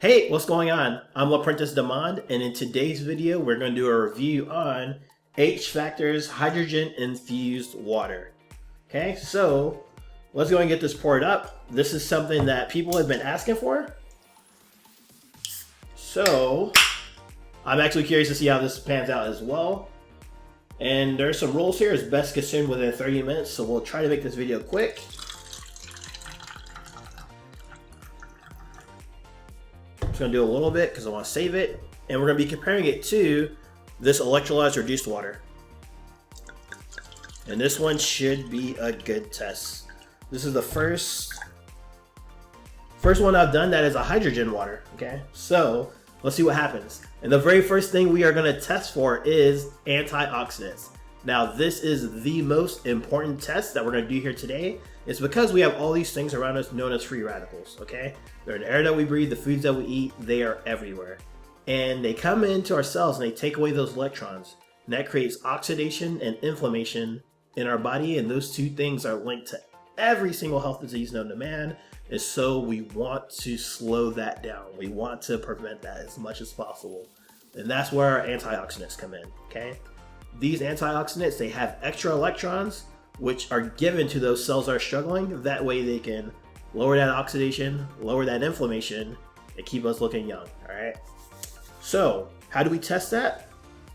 Hey, what's going on? I'm Apprentice Demand, and in today's video, we're going to do a review on H Factor's hydrogen-infused water. Okay, so let's go and get this poured up. This is something that people have been asking for. So I'm actually curious to see how this pans out as well. And there's some rules here. It's best consumed within 30 minutes, so we'll try to make this video quick. I'm just going to do a little bit because I want to save it. And we're going to be comparing it to this electrolyzed reduced water. And this one should be a good test. This is the first one I've done that is a hydrogen water. Okay, so let's see what happens. And the very first thing we are going to test for is antioxidants. Now, this is the most important test that we're going to do here today. It's because we have all these things around us known as free radicals, okay? They're in the air that we breathe, the foods that we eat, they are everywhere. And they come into our cells and they take away those electrons. And that creates oxidation and inflammation in our body, and those two things are linked to every single health disease known to man. And so we want to slow that down. We want to prevent that as much as possible. And that's where our antioxidants come in, okay? These antioxidants, they have extra electrons, which are given to those cells that are struggling. That way they can lower that oxidation, lower that inflammation, and keep us looking young, all right? So how do we test that?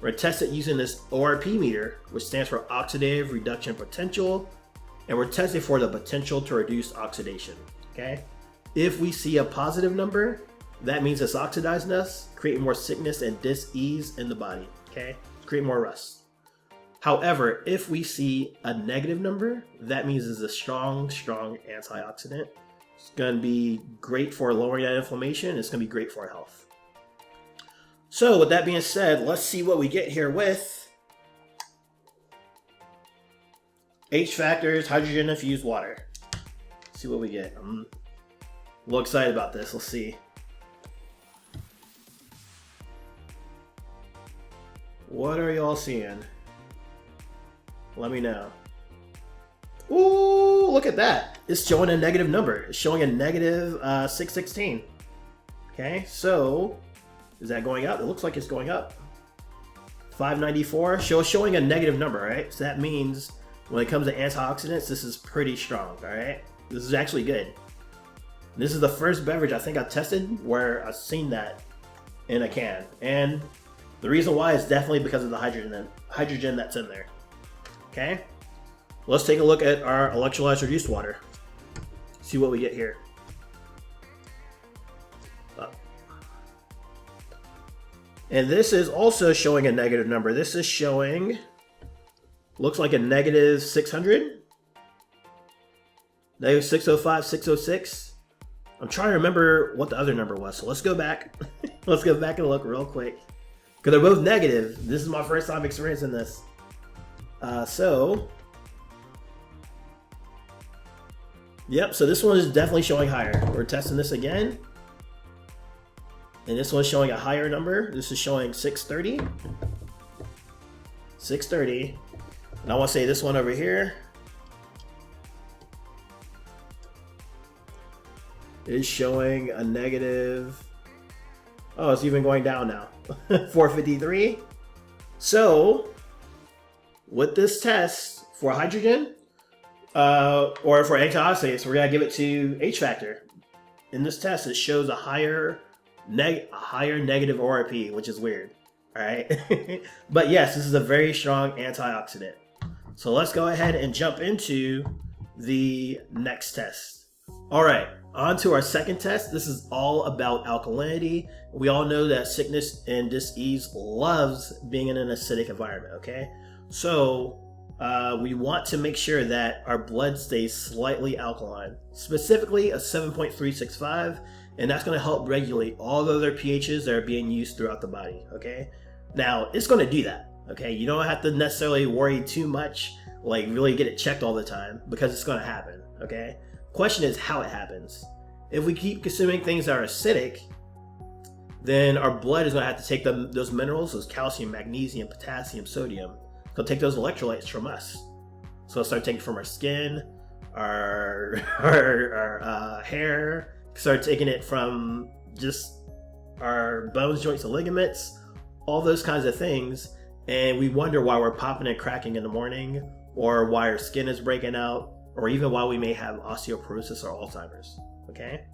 We're gonna test it using this ORP meter, which stands for oxidative reduction potential, and we're testing for the potential to reduce oxidation, okay? If we see a positive number, that means it's oxidizing us, creating more sickness and dis-ease in the body, okay? Create more rust. However, if we see a negative number, that means it's a strong antioxidant. It's going to be great for lowering that inflammation. It's going to be great for our health. So with that being said, let's see what we get here with H Factor's hydrogen-infused water. Let's see what we get. I'm a little excited about this. Let's see. What are y'all seeing? Let me know. Ooh, look at that. It's showing a negative number. It's showing a negative 616. Okay, so is that going up? It looks like it's going up. 594, showing a negative number, right? So that means when it comes to antioxidants, this is pretty strong, all right? This is actually good. This is the first beverage I think I've tested where I've seen that in a can. And the reason why is definitely because of the hydrogen that's in there. Okay, let's take a look at our electrolyzed reduced water. See what we get here. And this is also showing a negative number. This is showing, looks like a negative 600, negative 605, 606. I'm trying to remember what the other number was. So let's go back. Let's go back and look real quick. Because they're both negative. This is my first time experiencing this. Yep, so this one is definitely showing higher. We're testing this again. And this one's showing a higher number. This is showing 630. 630. And I want to say this one over here is showing a negative. Oh, it's even going down now. 453. So with this test for hydrogen or for antioxidants, we're gonna give it to H Factor. In this test, it shows a higher negative ORP, which is weird. All right, but yes, this is a very strong antioxidant. So let's go ahead and jump into the next test. All right, on to our second test. This is all about alkalinity. We all know that sickness and dis-ease loves being in an acidic environment, okay? So we want to make sure that our blood stays slightly alkaline, specifically a 7.365, and that's going to help regulate all the other pHs that are being used throughout the body, okay? Now, it's going to do that, okay? You don't have to necessarily worry too much, like really get it checked all the time, because it's going to happen, okay? Question is how it happens. If we keep consuming things that are acidic, then our blood is going to have to take those minerals, those calcium, magnesium, potassium, sodium. It'll take those electrolytes from us. So it'll start taking from our skin, our hair, start taking it from just our bones, joints, and ligaments, all those kinds of things. And we wonder why we're popping and cracking in the morning, or why our skin is breaking out, or even why we may have osteoporosis or Alzheimer's. Okay?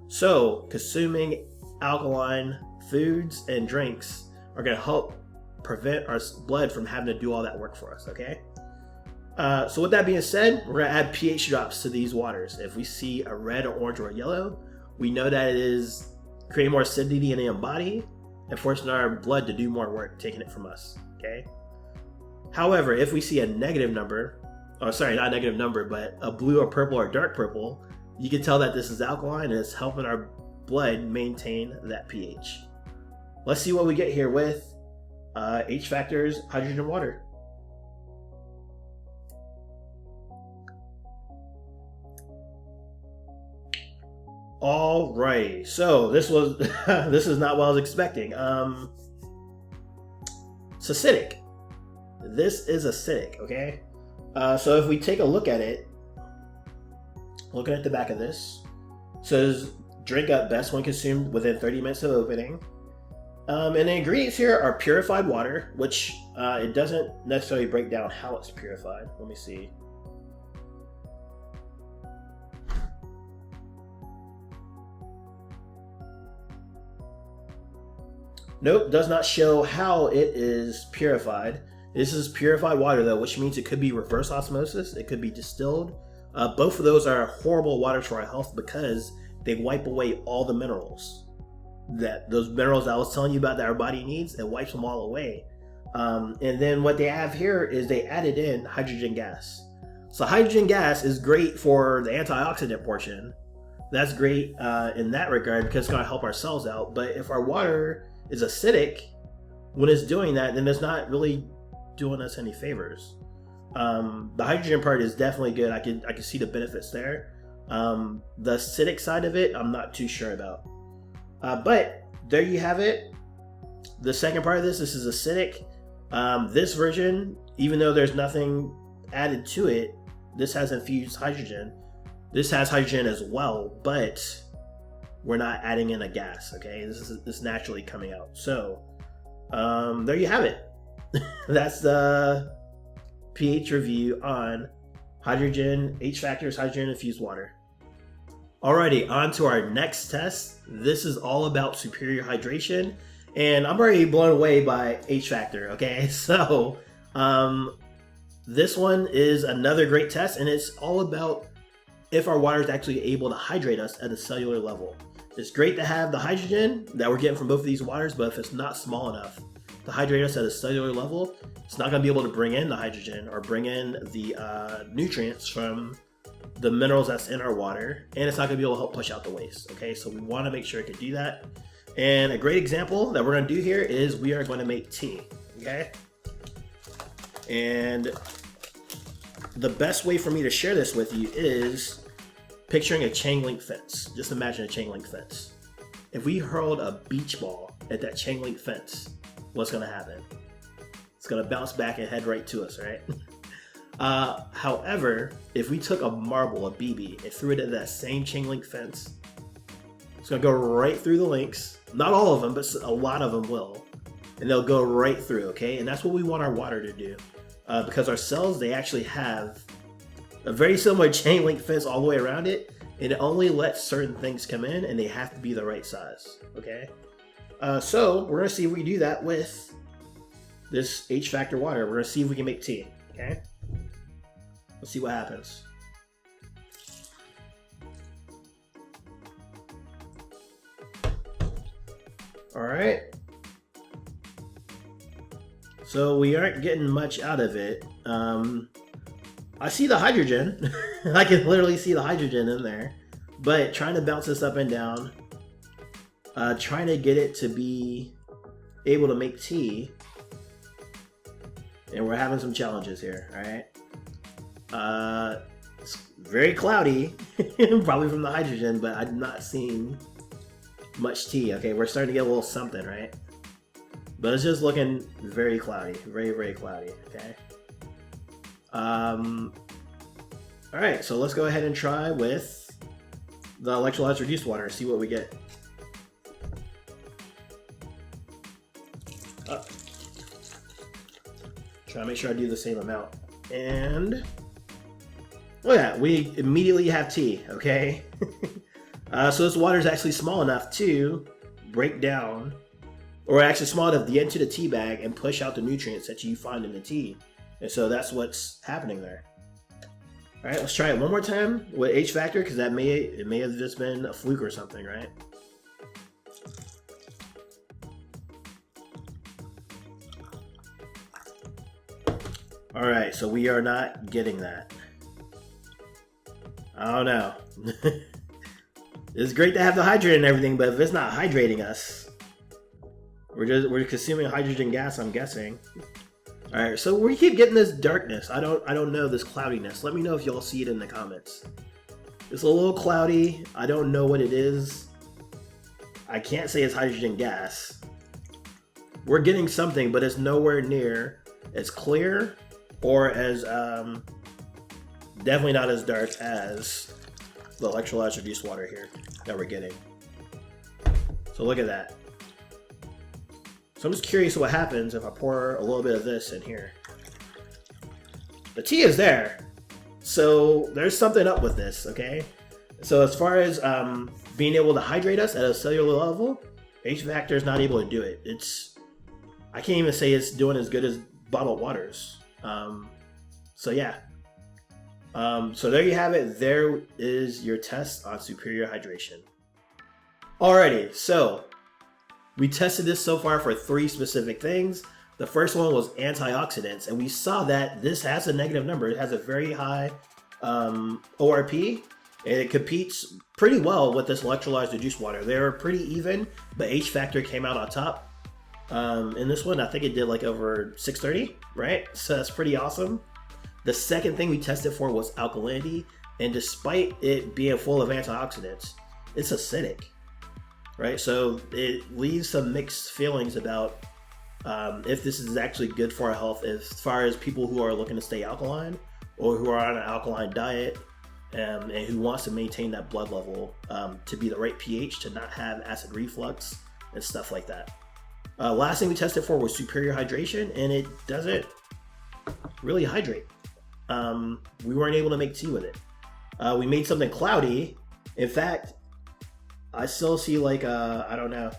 So, consuming alkaline foods and drinks are going to help prevent our blood from having to do all that work for us. Okay? So with that being said, we're going to add pH drops to these waters. If we see a red, or orange, or a yellow, we know that it is creating more acidity in the body and forcing our blood to do more work, taking it from us. Okay. However, if we see a negative number, or sorry, not a negative number, but a blue or purple or dark purple, you can tell that this is alkaline and it's helping our blood maintain that pH. Let's see what we get here with H factors, hydrogen, water. Alrighty, so this was this is not what I was expecting. It's acidic. This is acidic, okay? So if we take a look at it, looking at the back of this, it says drink up best when consumed within 30 minutes of opening. And the ingredients here are purified water, which it doesn't necessarily break down how it's purified. Let me see. Nope, does not show how it is purified. This is purified water though, which means it could be reverse osmosis, it could be distilled. Both of those are horrible water for our health because they wipe away all the minerals. Those minerals I was telling you about that our body needs, it wipes them all away. And then what they have here is they added in hydrogen gas. So hydrogen gas is great for the antioxidant portion. That's great in that regard because it's going to help our cells out. But if our water is acidic, when it's doing that, then it's not really doing us any favors. The hydrogen part is definitely good. I can see the benefits there. The acidic side of it, I'm not too sure about. But there you have it. The second part of this is acidic. This version, even though there's nothing added to it, this has infused hydrogen. This has hydrogen as well, but we're not adding in a gas, okay? This is naturally coming out. So, there you have it. That's the pH review on hydrogen, H factors, hydrogen infused water. Alrighty, on to our next test. This is all about superior hydration, and I'm already blown away by H factor, okay? So, this one is another great test, and it's all about if our water is actually able to hydrate us at a cellular level. It's great to have the hydrogen that we're getting from both of these waters, but if it's not small enough to hydrate us at a cellular level, it's not going to be able to bring in the hydrogen or bring in the nutrients from the minerals that's in our water, and it's not going to be able to help push out the waste. Okay, so we want to make sure it can do that. And a great example that we're going to do here is we are going to make tea. Okay, and the best way for me to share this with you is picturing a chain link fence. Just imagine a chain link fence. If we hurled a beach ball at that chain link fence, what's going to happen? It's going to bounce back and head right to us, right? However, if we took a marble, a BB, and threw it at that same chain link fence, it's going to go right through the links. Not all of them, but a lot of them will. And they'll go right through, okay? And that's what we want our water to do. Because our cells, they actually have a very similar chain link fence all the way around it, and it only lets certain things come in, and they have to be the right size, okay? So we're gonna see if we can do that with this H factor water. We're gonna see if we can make tea, okay? Let's see what happens. All right. So we aren't getting much out of it. I see the hydrogen. I can literally see the hydrogen in there. But trying to bounce this up and down, trying to get it to be able to make tea, and we're having some challenges here, alright? It's very cloudy, probably from the hydrogen, but I'm not seeing much tea. Okay, we're starting to get a little something, right? But it's just looking very cloudy, very, very cloudy, okay? Alright, so let's go ahead and try with the electrolytes reduced water, see what we get. Try to make sure I do the same amount. And oh yeah, we immediately have tea, okay? So this water is actually small enough to break down, or actually small enough to get into the tea bag and push out the nutrients that you find in the tea. And so that's what's happening there. All right, let's try it one more time with H factor, because it may have just been a fluke or something, right? All right, so we are not getting that. I don't know. It's great to have the hydrate and everything, but if it's not hydrating us, we're consuming hydrogen gas, I'm guessing. All right, so we keep getting this darkness. I don't know, this cloudiness. Let me know if y'all see it in the comments. It's a little cloudy. I don't know what it is. I can't say it's hydrogen gas. We're getting something, but it's nowhere near as clear or as definitely not as dark as the electrolyzed reduced water here that we're getting. So look at that. So I'm just curious what happens if I pour a little bit of this in here. The tea is there, so there's something up with this, okay? So as far as being able to hydrate us at a cellular level, H factor is not able to do it. I can't even say it's doing as good as bottled waters. So yeah. So there you have it. There is your test on superior hydration. Alrighty, so we tested this so far for 3 specific things. The first one was antioxidants, and we saw that this has a negative number. It has a very high ORP, and it competes pretty well with this electrolyzed reduced water. They were pretty even, but H factor came out on top. In this one, I think it did like over 630, right? So that's pretty awesome. The second thing we tested for was alkalinity, and despite it being full of antioxidants, it's acidic, right? So it leaves some mixed feelings about if this is actually good for our health as far as people who are looking to stay alkaline or who are on an alkaline diet and who wants to maintain that blood level to be the right pH, to not have acid reflux and stuff like that. Last thing we tested for was superior hydration, and it doesn't really hydrate. We weren't able to make tea with it. We made something cloudy. In fact, I still see like I don't know.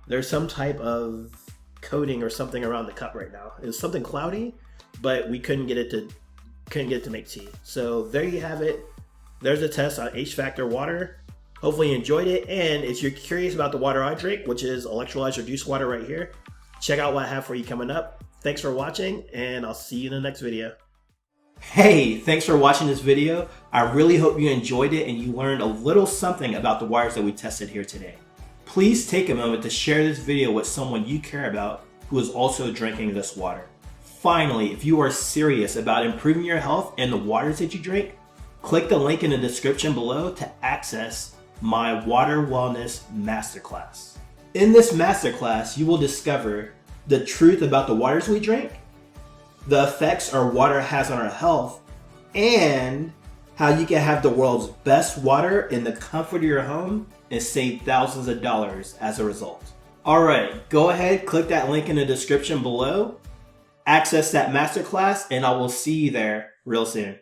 There's some type of coating or something around the cup right now. It's something cloudy, but we couldn't get it to make tea. So there you have it. There's a test on H factor water. Hopefully you enjoyed it, and if you're curious about the water I drink, which is electrolyzed reduced water right here, check out what I have for you coming up. Thanks for watching, and I'll see you in the next video. Hey, thanks for watching this video. I really hope you enjoyed it and you learned a little something about the waters that we tested here today. Please take a moment to share this video with someone you care about who is also drinking this water. Finally, if you are serious about improving your health and the waters that you drink, click the link in the description below to access my Water Wellness Masterclass. In this masterclass, you will discover the truth about the waters we drink, the effects our water has on our health, and how you can have the world's best water in the comfort of your home and save thousands of dollars as a result. Alright, go ahead, click that link in the description below, access that masterclass, and I will see you there real soon.